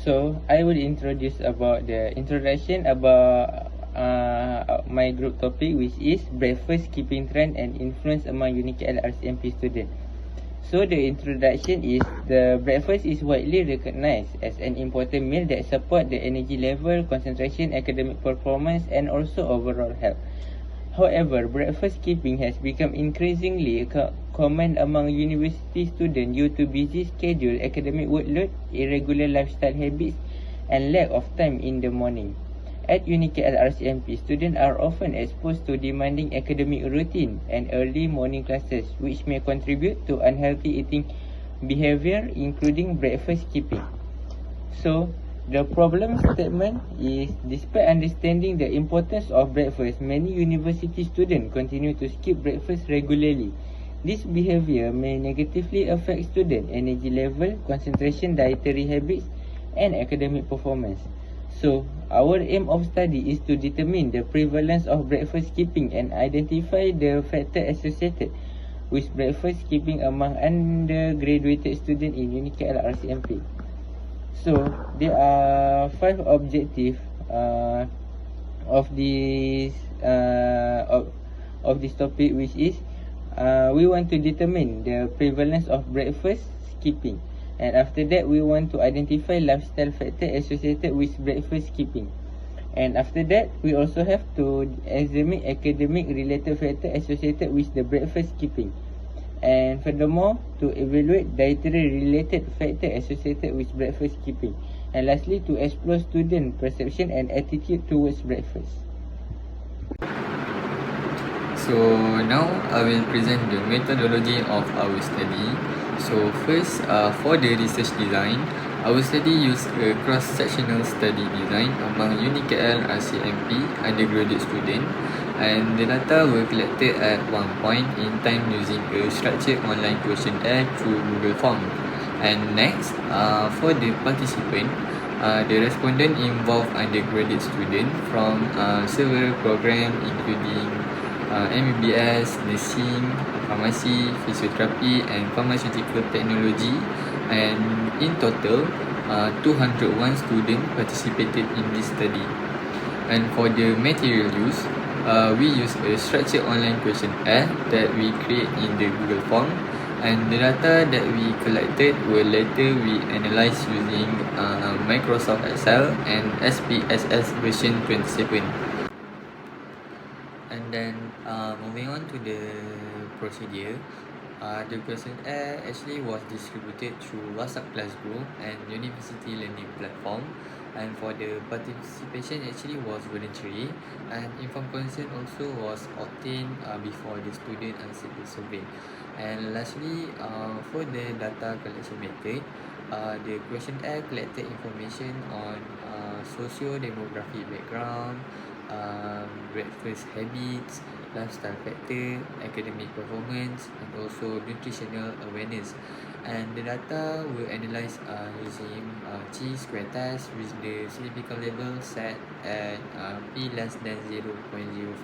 So I will introduce about the introduction about my group topic, which is breakfast keeping trend and influence among UniKL RCMP students. So the introduction is the breakfast is widely recognized as an important meal that support the energy level, concentration, academic performance, and also overall health. However, breakfast keeping has become increasingly common among university students due to busy schedule, academic workload, irregular lifestyle habits, and lack of time in the morning. At UniKL RCMP, students are often exposed to demanding academic routine and early morning classes, which may contribute to unhealthy eating behavior, including breakfast skipping. So, the problem statement is, despite understanding the importance of breakfast, many university students continue to skip breakfast regularly. This behavior may negatively affect student energy level, concentration, dietary habits, and academic performance. So, our aim of study is to determine the prevalence of breakfast skipping and identify the factors associated with breakfast skipping among undergraduate students in UniKL RCMP. So there are 5 objectives of this of this topic, which is we want to determine the prevalence of breakfast skipping, and after that we want to identify lifestyle factor associated with breakfast skipping, and after that we also have to examine academic related factor associated with the breakfast skipping, and furthermore to evaluate dietary related factor associated with breakfast skipping, and lastly to explore student perception and attitude towards breakfast. So now I will present the methodology of our study. So first, for the research design, our study use a cross-sectional study design among UniKL RCMP undergraduate student, and the data were collected at one point in time using a structured online questionnaire through Google Form. And next, for the participant, the respondent involved undergraduate student from several programs including MBBS, nursing, pharmacy, physiotherapy, and pharmaceutical technology. And in total, 201 students participated in this study. And for the material use, we use a structured online questionnaire that we create in the Google Form, and the data that we collected will later we analyze using Microsoft Excel and SPSS version 27. And then moving on to the procedure, the questionnaire actually was distributed through WhatsApp class group and university learning platform. And for the participation actually was voluntary, and informed consent also was obtained before the student answered the survey. And lastly, for the data collection method, the questionnaire collected information on socio-demographic background, breakfast habits, lifestyle factor, academic performance, and also nutritional awareness. And the data were analysed using chi-square test with the significant level set at p less than 0.05.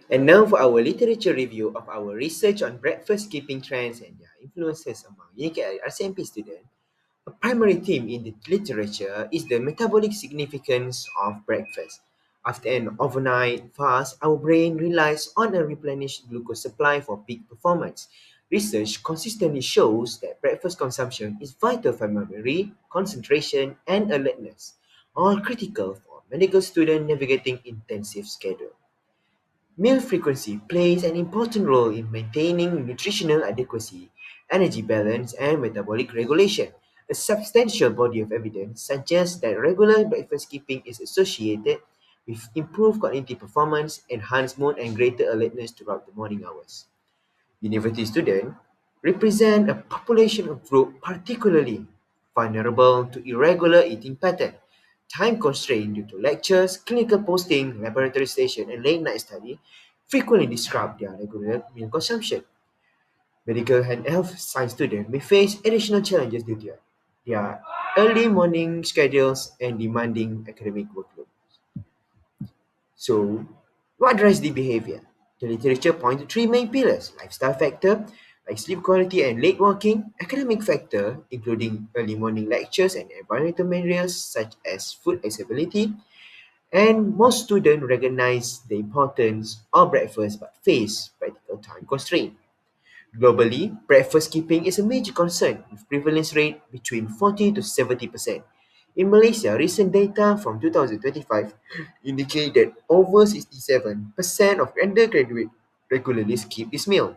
And now for our literature review of our research on breakfast keeping trends and their influences among UniKL RCMP students. A primary theme in the literature is the metabolic significance of breakfast. After an overnight fast, our brain relies on a replenished glucose supply for peak performance. Research consistently shows that breakfast consumption is vital for memory, concentration, and alertness, all critical for medical students navigating intensive schedule. Meal frequency plays an important role in maintaining nutritional adequacy, energy balance, and metabolic regulation. A substantial body of evidence suggests that regular breakfast skipping is associated with improved cognitive performance, enhanced mood, and greater alertness throughout the morning hours. University students represent a population of group particularly vulnerable to irregular eating pattern, time constraint due to lectures, clinical posting, laboratory station, and late night study frequently disrupt their regular meal consumption. Medical and health science students may face additional challenges due to their early morning schedules and demanding academic workload. So, what drives the behavior? The literature points to three main pillars: lifestyle factor, like sleep quality and late working, academic factor including early morning lectures and environmental barriers such as food accessibility, and most students recognize the importance of breakfast but face practical time constraint. Globally, breakfast skipping is a major concern with prevalence rate between 40 to 70%. In Malaysia, recent data from 2025 indicate that over 67% of undergraduates regularly skip this meal.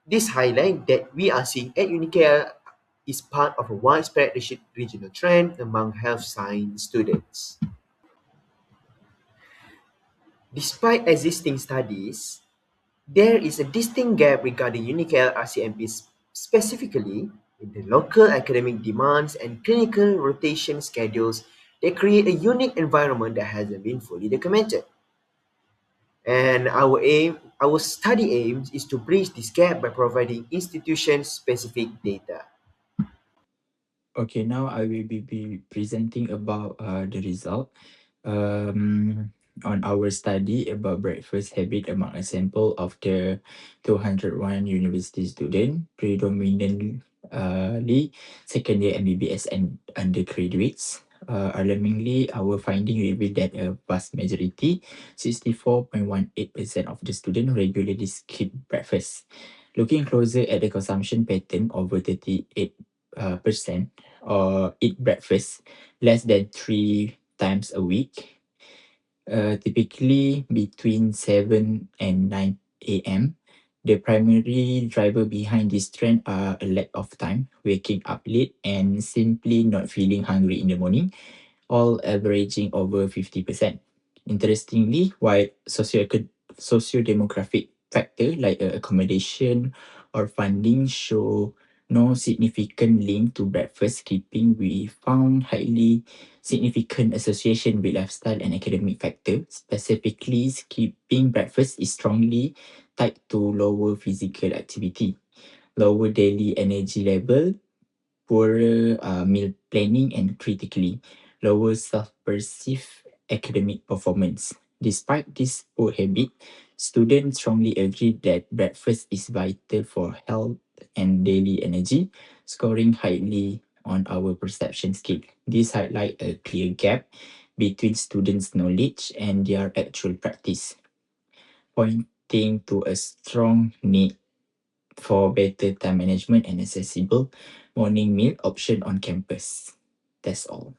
This highlights that we are seeing at Unicare is part of a widespread regional trend among health science students. Despite existing studies, there is a distinct gap regarding Unicare RCMPs, specifically in the local academic demands and clinical rotation schedules that create a unique environment that hasn't been fully documented. And our study aims is to bridge this gap by providing institution-specific data. Okay, now I will be presenting about the result um, on our study about breakfast habit among a sample of the 201 university students, predominantly second year MBBS and undergraduates. Alarmingly, our finding revealed that a vast majority, 64.18% of the students regularly skip breakfast. Looking closer at the consumption pattern, over 38% or eat breakfast less than 3 times a week, typically between 7 and 9 a.m. The primary driver behind this trend are a lack of time, waking up late, and simply not feeling hungry in the morning, all averaging over 50%. Interestingly, while socio-demographic factor like accommodation or funding show no significant link to breakfast skipping, we found highly significant association with lifestyle and academic factors. Specifically, skipping breakfast is strongly tied to lower physical activity, lower daily energy level, poorer meal planning, and critically, lower self-perceived academic performance. Despite this poor habit, students strongly agree that breakfast is vital for health and daily energy, scoring highly on our perception scale. This highlights a clear gap between students' knowledge and their actual practice, pointing to a strong need for better time management and accessible morning meal option on campus. That's all.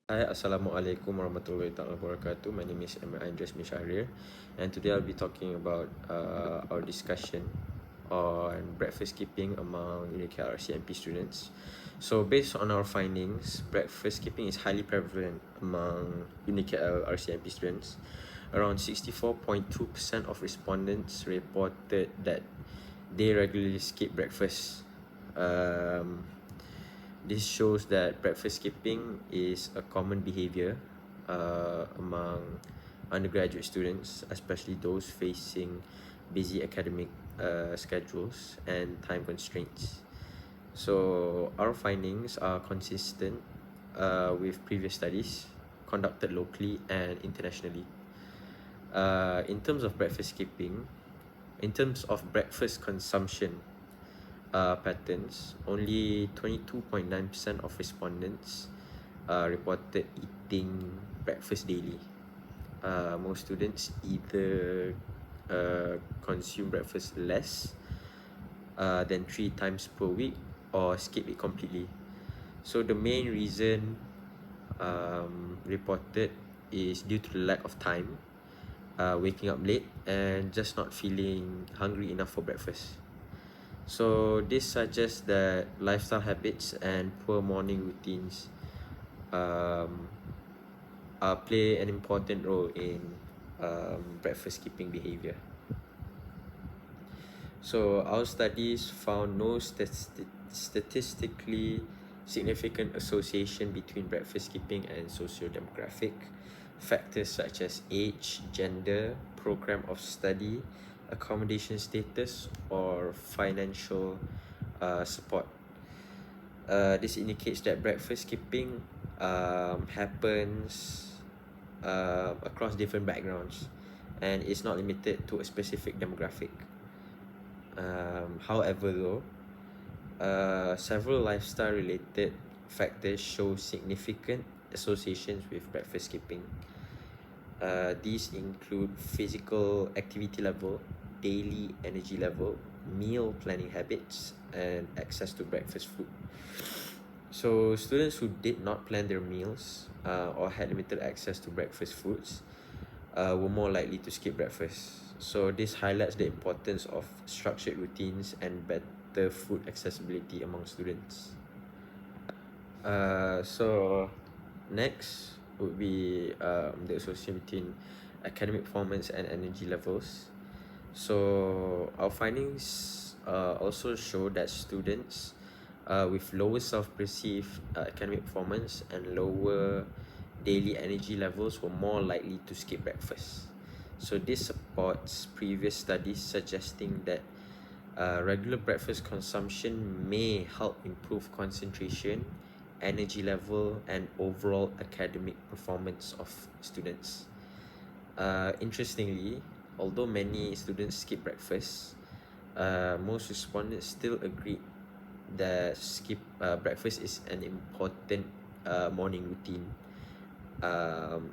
Hi, Assalamualaikum warahmatullahi wabarakatuh. My name is Emir Andres Misharir, and today I'll be talking about our discussion on breakfast skipping among Unicare RCMP students. So, based on our findings, breakfast skipping is highly prevalent among Unicare RCMP students. Around 64.2% of respondents reported that they regularly skip breakfast. This shows that breakfast skipping is a common behavior among undergraduate students, especially those facing busy academic schedules and time constraints. So, our findings are consistent with previous studies conducted locally and internationally. In terms of breakfast skipping, in terms of breakfast consumption patterns, only 22.9% of respondents reported eating breakfast daily. Most students either consume breakfast less than 3 times per week or skip it completely. So the main reason reported is due to the lack of time, waking up late, and just not feeling hungry enough for breakfast. So this suggests that lifestyle habits and poor morning routines play an important role in breakfast skipping behavior. So our studies found no statistically significant association between breakfast skipping and socio-demographic factors such as age, gender, program of study, accommodation status, or financial support. This indicates that breakfast skipping happens across different backgrounds and is not limited to a specific demographic. However, though, several lifestyle-related factors show significant associations with breakfast skipping. These include physical activity level, daily energy level, meal planning habits, and access to breakfast food. So students who did not plan their meals or had limited access to breakfast foods were more likely to skip breakfast. So this highlights the importance of structured routines and better food accessibility among students. So next would be the association between academic performance and energy levels. So our findings also show that students with lower self-perceived academic performance and lower daily energy levels were more likely to skip breakfast. So this supports previous studies suggesting that regular breakfast consumption may help improve concentration, energy level, and overall academic performance of students. Interestingly, although many students skip breakfast, most respondents still agreed that breakfast is an important morning routine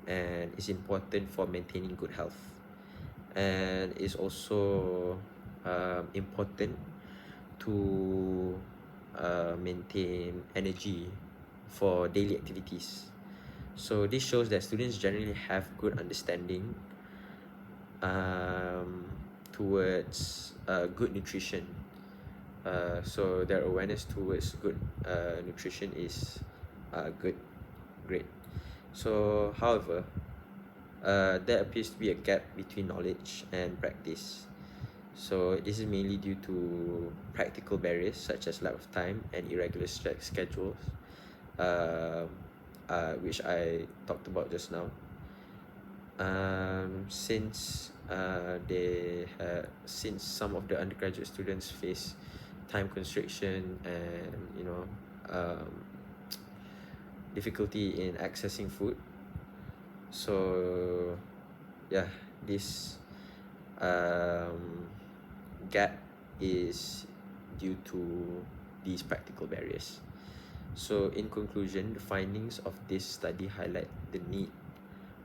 and is important for maintaining good health, and is also important to maintain energy for daily activities. So this shows that students generally have good understanding towards good nutrition. So their awareness towards good nutrition is great. So however, there appears to be a gap between knowledge and practice. So this is mainly due to practical barriers such as lack of time and irregular schedules, which I talked about just now. Since some of the undergraduate students face time constriction and difficulty in accessing food, so yeah, this gap is due to these practical barriers. So in conclusion, the findings of this study highlight the need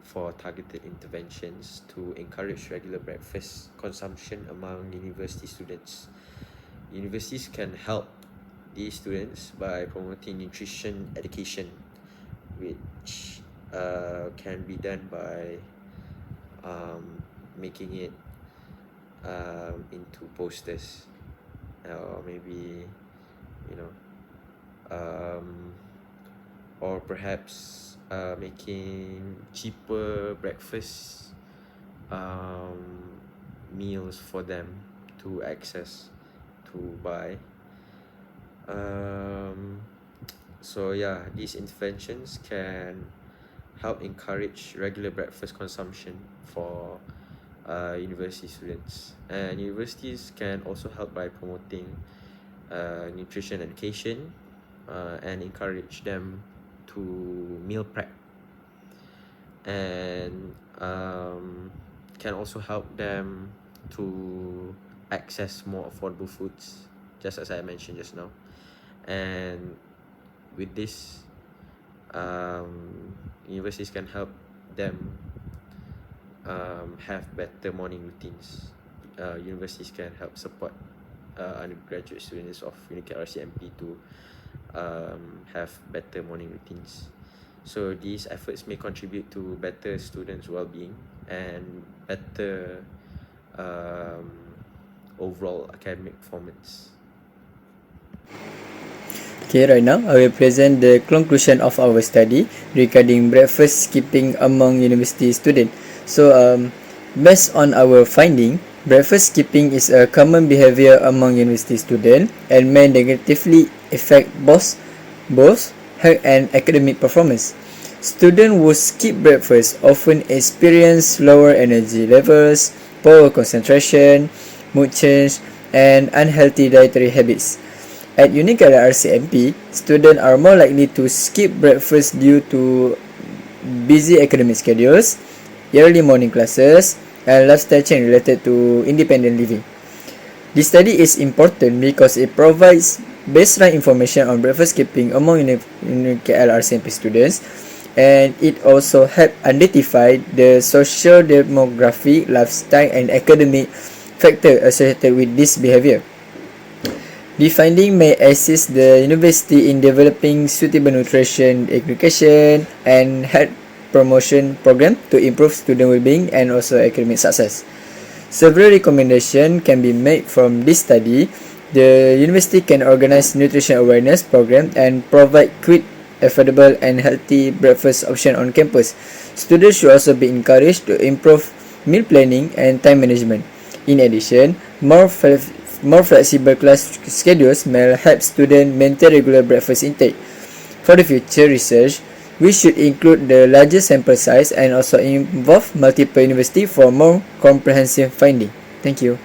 for targeted interventions to encourage regular breakfast consumption among university students. Universities can help these students by promoting nutrition education, which can be done by making it into posters, or maybe or perhaps making cheaper breakfast meals for them to access to buy. So yeah, these interventions can help encourage regular breakfast consumption for university students, and universities can also help by promoting nutrition education and encourage them to meal prep, and can also help them to access more affordable foods, just as I mentioned just now. And with this, universities can help them have better morning routines. Universities can help support undergraduate students of UNICAD RCMP to have better morning routines. So these efforts may contribute to better students' well-being and better overall academic performance. Okay, right now I will present the conclusion of our study regarding breakfast skipping among university students. So, based on our finding, breakfast skipping is a common behavior among university students and may negatively affect both health and academic performance. Students who skip breakfast often experience lower energy levels, poor concentration, mood change, and unhealthy dietary habits. At UNICAD RCMP, students are more likely to skip breakfast due to busy academic schedules, early morning classes, and lifestyle change related to independent living. This study is important because it provides baseline information on breakfast skipping among KL RCMP students, and it also helps identify the social demographic, lifestyle, and academic factors associated with this behavior. The finding may assist the university in developing suitable nutrition education and health promotion program to improve student well-being and also academic success. Several recommendations can be made from this study. The university can organize nutrition awareness program and provide quick, affordable, and healthy breakfast option on campus. Students should also be encouraged to improve meal planning and time management. In addition, more flexible class schedules may help students maintain regular breakfast intake. For the future research, we should include the larger sample size and also involve multiple universities for more comprehensive finding. Thank you.